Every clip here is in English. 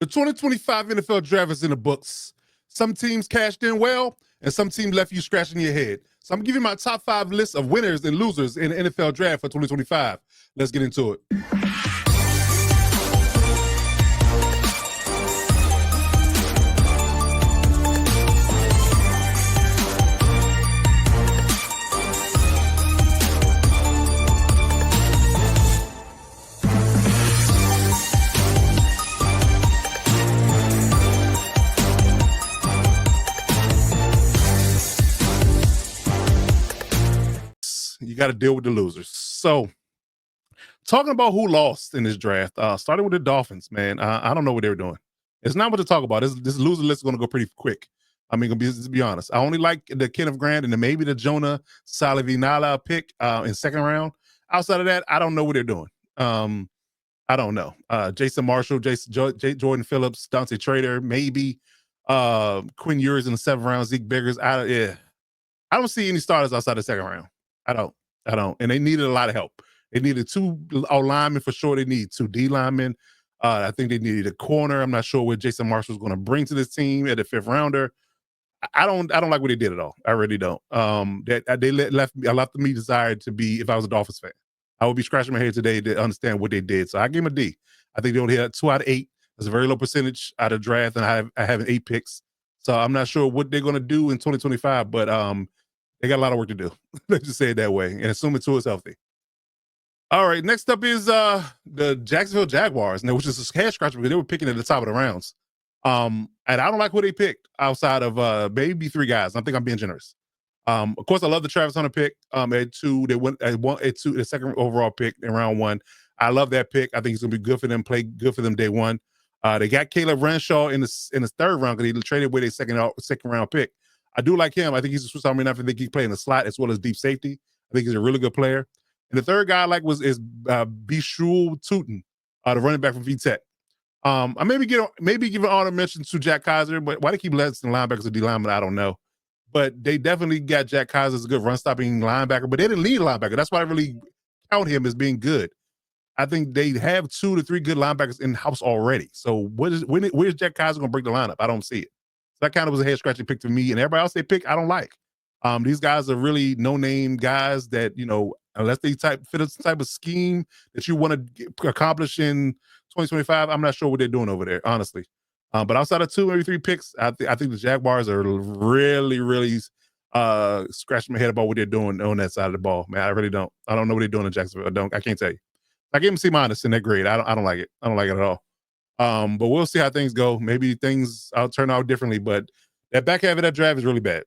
The 2025 NFL Draft is in the books. Some teams cashed in well, and some teams left you scratching your head. So I'm giving you my top 5 list of winners and losers in the NFL Draft for 2025. Let's get into it. You got to deal with the losers. So, talking about who lost in this draft, starting with the Dolphins, man. I don't know what they were doing. It's not what to talk about. This loser list is going to go pretty quick. I mean, to be honest, I only like the Kenneth Grant and then maybe the Jonah Salivinala pick in second round. Outside of that, I don't know what they're doing. I don't know. Jason Marshall, Jordan Phillips, Dante Trader, maybe Quinn Ewers in the 7th round, Zeke Biggers. I don't see any starters outside the 2nd round. I don't. And they needed a lot of help. They needed 2 linemen for sure. They need 2 D linemen. I think they needed a corner. I'm not sure what Jason Marshall was going to bring to this team at the 5th rounder. I don't like what they did at all. I really don't. They left me desired to be, if I was a Dolphins fan, I would be scratching my head today to understand what they did. So I give them a D. I think they only had 2 out of 8. That's a very low percentage out of draft, and I have 8 picks. So I'm not sure what they're going to do in 2025, but they got a lot of work to do. Let's just say it that way, and assuming Tua is healthy. All right, next up is the Jacksonville Jaguars, which is a head scratcher because they were picking at the top of the rounds. And I don't like who they picked outside of maybe 3 guys. I think I'm being generous. Of course, I love the Travis Hunter pick. At 2, they went at 1, at 2, the 2nd overall pick in round 1. I love that pick. I think it's gonna be good for them. Play good for them day 1. They got Caleb Renshaw in the 3rd round because he traded with a second round pick. I do like him. I think he's a Swiss Army knife. I think he can play in the slot as well as deep safety. I think he's a really good player. And the 3rd guy I like is Bishul Tootin, the running back from VTech. I maybe give an honor mention to Jack Kaiser, but why they keep letting linebackers or D linemen, I don't know. But they definitely got Jack Kaiser as a good run stopping linebacker, but they didn't lead linebacker. That's why I really count him as being good. I think they have 2 to 3 good linebackers in house already. So where's Jack Kaiser going to break the lineup? I don't see it. So that kind of was a head scratching pick for me, and everybody else they pick, I don't like. These guys are really no name guys that, unless they fit a type of scheme that you want to accomplish in 2025, I'm not sure what they're doing over there, honestly. But outside of 2, maybe 3 picks, I think the Jaguars are really, really scratching my head about what they're doing on that side of the ball. Man, I really don't. I don't know what they're doing in Jacksonville. I can't tell you. I gave them C- in that grade. I don't like it. I don't like it at all. But we'll see how things go. Maybe things will turn out differently, but that back half of that draft is really bad.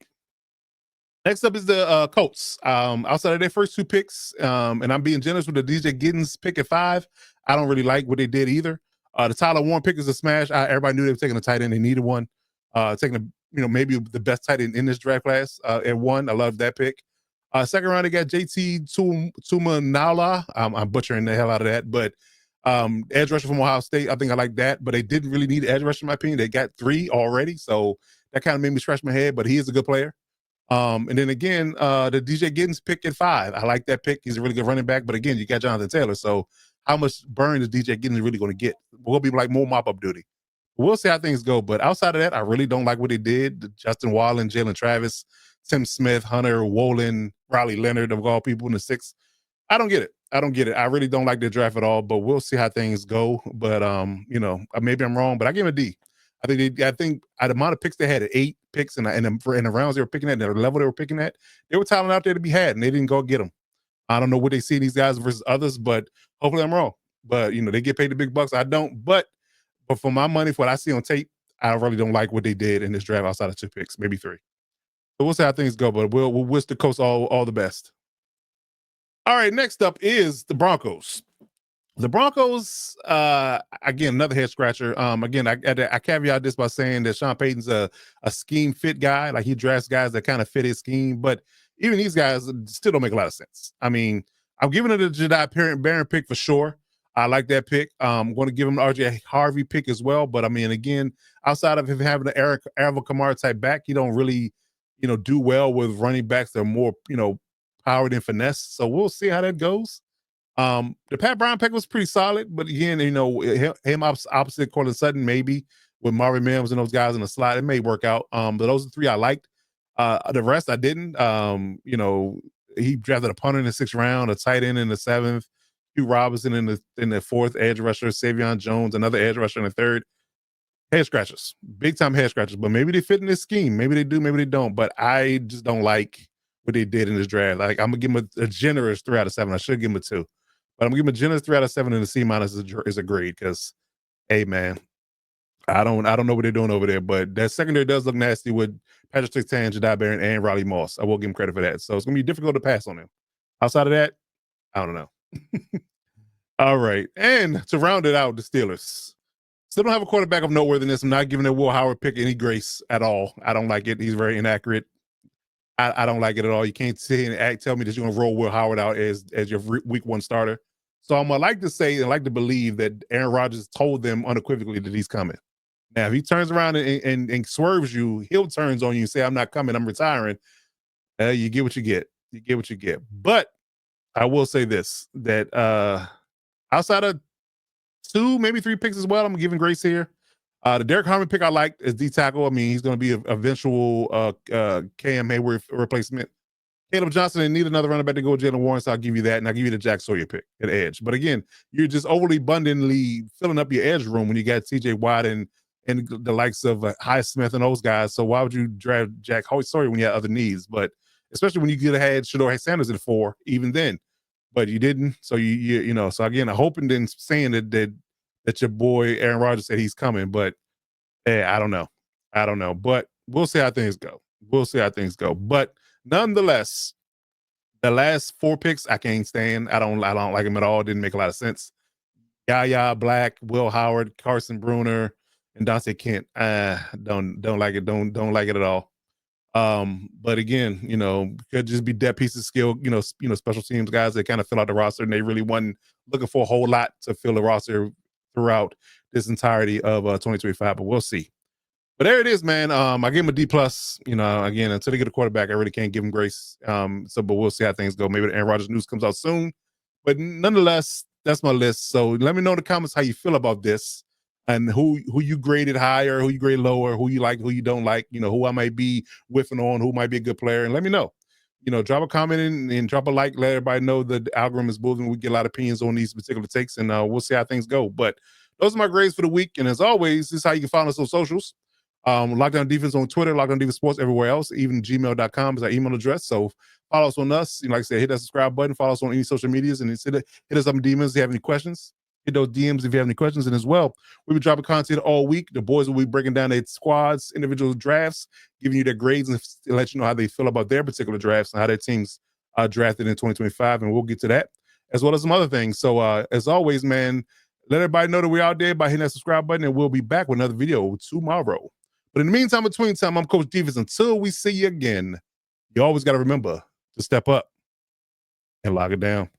Next up is the Colts. Outside of their first 2 picks, and I'm being generous with the DJ Giddens pick at 5, I don't really like what they did either. The Tyler Warren pick is a smash. Everybody knew they were taking a tight end. They needed one. Taking maybe the best tight end in this draft class at 1. I love that pick. 2nd round, they got JT Tumanala. I'm butchering the hell out of that, but edge rusher from Ohio State. I think I like that, but they didn't really need edge rusher in my opinion. They got 3 already, so that kind of made me scratch my head. But he is a good player. And then again, the DJ Giddens pick at 5. I like that pick. He's a really good running back. But again, you got Jonathan Taylor. So how much burn is DJ Giddens really going to get? Will be like more mop-up duty. We'll see how things go. But outside of that, I really don't like what they did. Justin Wallen, Jalen Travis, Tim Smith, Hunter, Wolin, Riley Leonard, of all people in the 6th. I don't get it. I really don't like the draft at all. But we'll see how things go. But maybe I'm wrong. But I give him a D. I think the amount of picks they had at 8 picks in the rounds they were picking at, the level they were picking at, there were talent out there to be had, and they didn't go get them. I don't know what they see in these guys versus others, but hopefully I'm wrong. But they get paid the big bucks. I don't. But for my money, for what I see on tape, I really don't like what they did in this draft outside of 2 picks, maybe 3. So we'll see how things go. But we'll wish the Colts all the best. All right, next up is the Broncos. The Broncos, again, another head scratcher. Again, I caveat this by saying that Sean Payton's a scheme fit guy. Like he drafts guys that kind of fit his scheme, but even these guys still don't make a lot of sense. I mean, I'm giving it a Jedi Barron pick for sure. I like that pick. I'm going to give him the RJ Harvey pick as well. But I mean, again, outside of him having an Alvin Kamara type back, he don't really, do well with running backs that are more, powered and finesse. So we'll see how that goes. The Pat Brown pick was pretty solid, but again, him opposite Cortland Sutton, maybe with Marvin Mims and those guys in the slot, it may work out. But those are three I liked. The rest I didn't. He drafted a punter in the 6th round, a tight end in the 7th, Hugh Robinson in the 4th, edge rusher, Savion Jones, another edge rusher in the 3rd. Head scratchers, big time head scratchers. But maybe they fit in this scheme. Maybe they do, maybe they don't. But I just don't like what they did in this draft. Like, I'm gonna give him a generous 3 out of 7. I should give him a 2, but I'm gonna give him a generous 3 out of 7, and the C minus is a grade because, hey man, I don't know what they're doing over there, but that secondary does look nasty with Patrick Surtain, Jedi Barron, and Riley Moss. I will give him credit for that. So it's gonna be difficult to pass on him. Outside of that, I don't know. All right, and to round it out, the Steelers still don't have a quarterback of noteworthiness. I'm not giving the Will Howard pick any grace at all. I don't like it. He's very inaccurate. I don't like it at all. You can't sit here and tell me that you're going to roll Will Howard out as your week 1 starter. So I'm going to like to say and like to believe that Aaron Rodgers told them unequivocally that he's coming. Now, if he turns around and swerves you, heel turns on you and say, I'm not coming, I'm retiring, you get what you get. You get what you get. But I will say this, that outside of 2, maybe 3 picks as well, I'm giving grace here. The Derek Harmon pick I liked as D tackle. I mean, he's going to be an eventual Cam Hayward replacement. Caleb Johnson didn't need another running back to go with Jalen Warren, so I'll give you that, and I'll give you the Jack Sawyer pick at edge. But again, you're just overly abundantly filling up your edge room when you got TJ Watt and the likes of Highsmith and those guys. So why would you draft Jack Sawyer when you have other needs? But especially when you could have had Shador Sanders at 4, even then. But you didn't. So so again, I'm hoping and saying that your boy Aaron Rodgers said he's coming, but I don't know. I don't know. But we'll see how things go. We'll see how things go. But nonetheless, the last 4 picks I can't stand. I don't like them at all. Didn't make a lot of sense. Yaya Black, Will Howard, Carson Bruner, and Dante Kent. Don't like it. Don't like it at all. But again, could just be depth pieces, skill, special teams guys that kind of fill out the roster, and they really wasn't looking for a whole lot to fill the roster throughout this entirety of 2025. But we'll see. But there it is, man. I gave him a D plus. Again, until they get a quarterback, I really can't give him grace. But we'll see how things go. Maybe the Aaron Rodgers news comes out soon. But nonetheless, that's my list. So let me know in the comments how you feel about this, and who you graded higher, who you graded lower, who you like, who you don't like, who I might be whiffing on, who might be a good player. And let me know. Drop a comment and drop a like. Let everybody know that the algorithm is moving. We get a lot of opinions on these particular takes, and we'll see how things go. But those are my grades for the week. And as always, this is how you can find us on socials. Lockdown Defense on Twitter, Lockdown Defense Sports everywhere else, even gmail.com is our email address. So follow us on us. Like I said, hit that subscribe button, follow us on any social medias, and hit us up in DMs if you have any questions. Hit those DMs if you have any questions. And as well, we've been dropping content all week. The boys will be breaking down their squads, individual drafts, giving you their grades and let you know how they feel about their particular drafts and how their teams are drafted in 2025. And we'll get to that, as well as some other things. So as always, man, let everybody know that we're out there by hitting that subscribe button, and we'll be back with another video tomorrow. But in the meantime, between time, I'm Coach Defense. Until we see you again, you always got to remember to step up and lock it down.